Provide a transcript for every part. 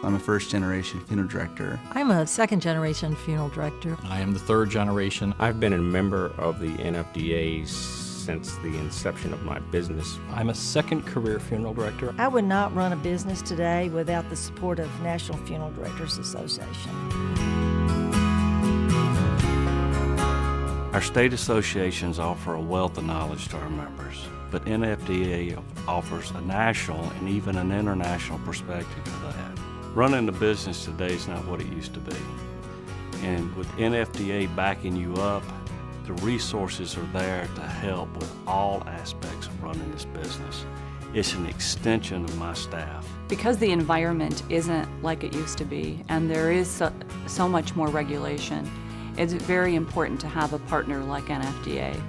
I'm a first-generation funeral director. I'm a second-generation funeral director. I am the third generation. I've been a member of the NFDA since the inception of my business. I'm a second career funeral director. I would not run a business today without the support of National Funeral Directors Association. Our state associations offer a wealth of knowledge to our members, but NFDA offers a national and even an international perspective to that. Running a business today is not what it used to be. And with NFDA backing you up, the resources are there to help with all aspects of running this business. It's an extension of my staff. Because the environment isn't like it used to be, and there is so much more regulation, it's very important to have a partner like NFDA,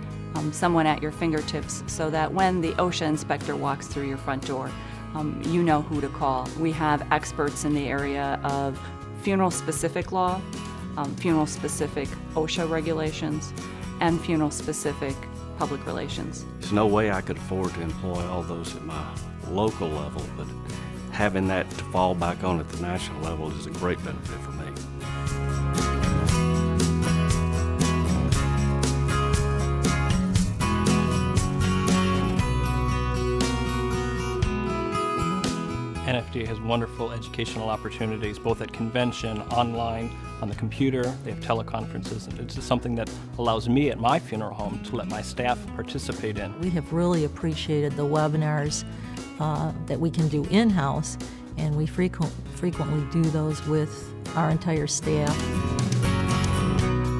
someone at your fingertips, so that when the OSHA inspector walks through your front door, you know who to call. We have experts in the area of funeral-specific law, funeral-specific OSHA regulations, and funeral-specific public relations. There's no way I could afford to employ all those at my local level, but having that to fall back on at the national level is a great benefit for me. NFDA has wonderful educational opportunities, both at convention, online, on the computer. They have teleconferences, and it's just something that allows me at my funeral home to let my staff participate in. We have really appreciated the webinars that we can do in-house, and we frequently do those with our entire staff.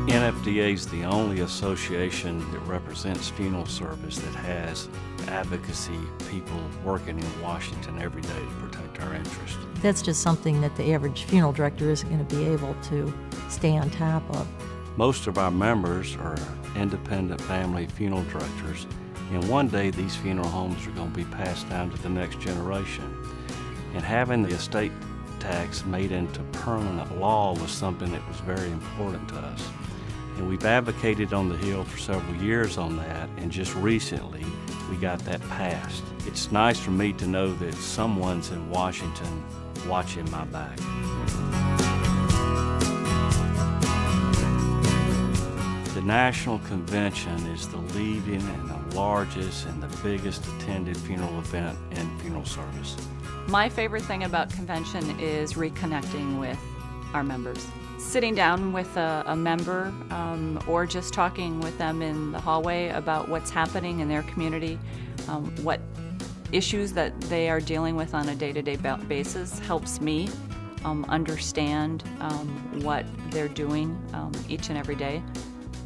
NFDA is the only association that represents funeral service that has advocacy people working in Washington every day to protect our interests. That's just something that the average funeral director isn't going to be able to stay on top of. Most of our members are independent family funeral directors, and one day these funeral homes are going to be passed down to the next generation. And having the estate tax made into permanent law was something that was very important to us. And we've advocated on the Hill for several years on that, and just recently we got that passed. It's nice for me to know that someone's in Washington watching my back. The National Convention is the leading and the largest and the biggest attended funeral event in funeral service. My favorite thing about convention is reconnecting with our members. Sitting down with a member or just talking with them in the hallway about what's happening in their community, what issues that they are dealing with on a day-to-day basis helps me understand what they're doing each and every day.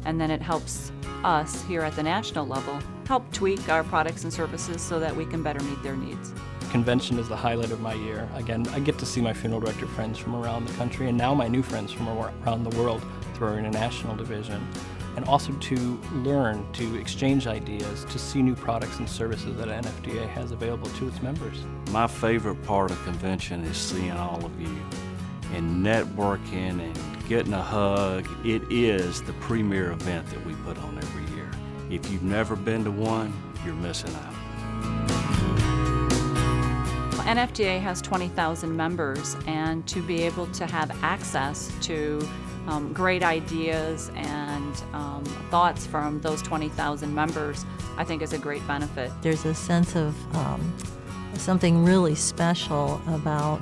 And then it helps us here at the national level help tweak our products and services so that we can better meet their needs. Convention is the highlight of my year. Again, I get to see my funeral director friends from around the country, and now my new friends from around the world through our international division, and also to learn, to exchange ideas, to see new products and services that NFDA has available to its members. My favorite part of convention is seeing all of you and networking and getting a hug. It is the premier event that we put on every year. If you've never been to one, you're missing out. NFDA has 20,000 members, and to be able to have access to great ideas and thoughts from those 20,000 members, I think is a great benefit. There's a sense of something really special about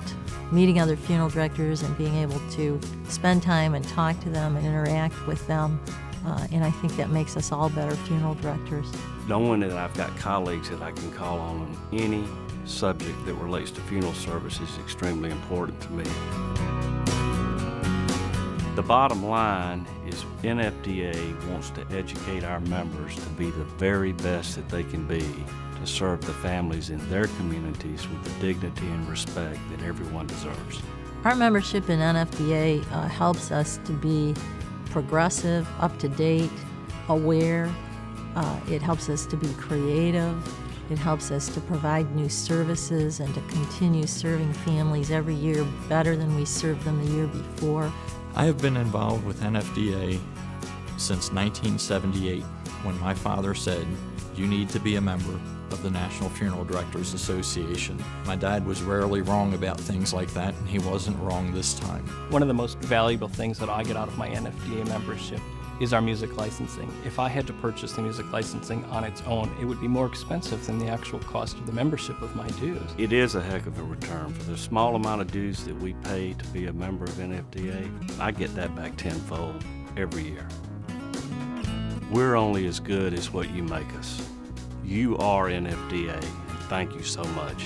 meeting other funeral directors and being able to spend time and talk to them and interact with them, and I think that makes us all better funeral directors. Knowing that I've got colleagues that I can call on any subject that relates to funeral service is extremely important to me. The bottom line is NFDA wants to educate our members to be the very best that they can be to serve the families in their communities with the dignity and respect that everyone deserves. Our membership in NFDA helps us to be progressive, up-to-date, aware. It helps us to be creative. It helps us to provide new services and to continue serving families every year better than we served them the year before. I have been involved with NFDA since 1978, when my father said, "You need to be a member." of the National Funeral Directors Association. My dad was rarely wrong about things like that, and he wasn't wrong this time. One of the most valuable things that I get out of my NFDA membership is our music licensing. If I had to purchase the music licensing on its own, it would be more expensive than the actual cost of the membership of my dues. It is a heck of a return. For the small amount of dues that we pay to be a member of NFDA, I get that back tenfold every year. We're only as good as what you make us. You are NFDA. Thank you so much.